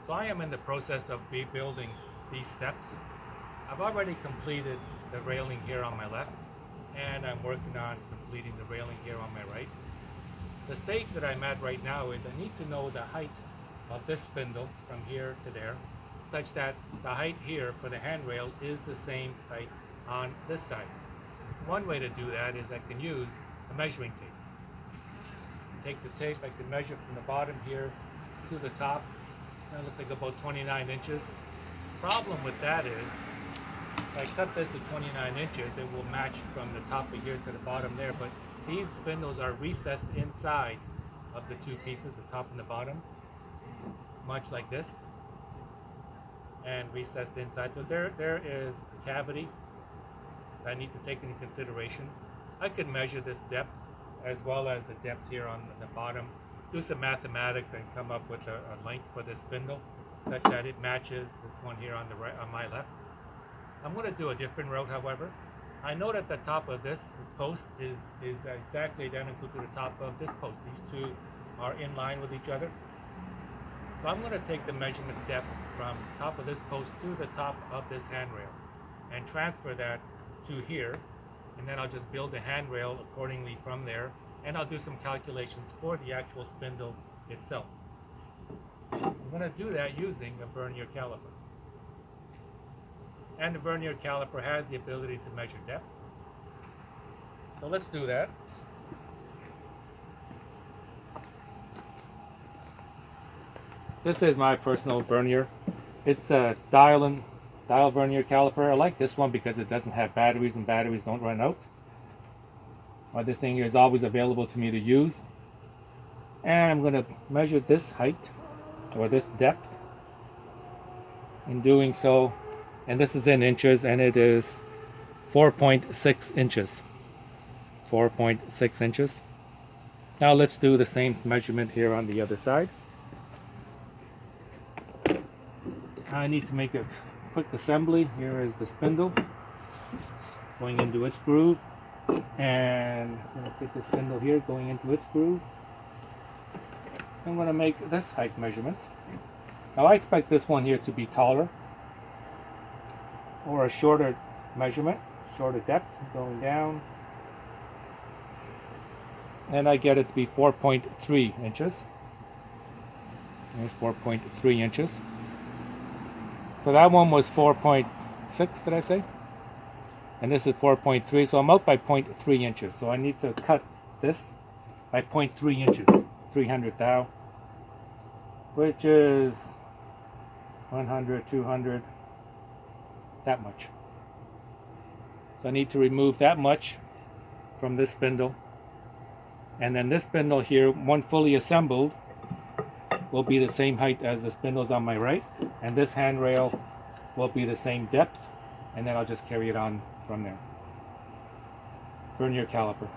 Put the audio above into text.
So I am in the process of rebuilding these steps. I've already completed the railing here on my left, and I'm working on completing the railing here on my right. The stage that I'm at right now is I need to know the height of this spindle from here to there, such that the height here for the handrail is the same height on this side. One way to do that is I can use a measuring tape. Take the tape, I can measure from the bottom here to the top. That looks like about 29 inches. Problem with that is, if I cut this to 29 inches, it will match from the top of here to the bottom there, but these spindles are recessed inside of the two pieces, the top and the bottom, much like this, and recessed inside. So there is a cavity that I need to take into consideration. I could measure this depth as well as the depth here on the bottom, do some mathematics and come up with a length for this spindle such that it matches this one here on the right, on my left. I'm going to do a different route, however. I know that the top of this post is exactly identical to the top of this post. These two are in line with each other. So I'm going to take the measurement depth from the top of this post to the top of this handrail and transfer that to here, and then I'll just build the handrail accordingly from there, and I'll do some calculations for the actual spindle itself. I'm going to do that using a vernier caliper. And the vernier caliper has the ability to measure depth. So let's do that. This is my personal vernier. It's a dial vernier caliper. I like this one because it doesn't have batteries, and batteries don't run out. This thing here is always available to me to use. And I'm going to measure this height, or this depth. In doing so, and this is in inches, and it is 4.6 inches. 4.6 inches. Now let's do the same measurement here on the other side. I need to make a quick assembly. Here is the spindle going into its groove, and I'm going to put the spindle here going into its groove. I'm going to make this height measurement. Now I expect this one here to be taller, or a shorter measurement, shorter depth going down, and I get it to be 4.3 inches. There's 4.3 inches. So that one was 4.6, did I say? And this is 4.3, so I'm out by 0.3 inches. So I need to cut this by 0.3 inches, 300 thou, which is 100, 200, that much. So I need to remove that much from this spindle. And then this spindle here, one fully assembled, will be the same height as the spindles on my right, and this handrail will be the same depth, and then I'll just carry it on from there. Vernier caliper.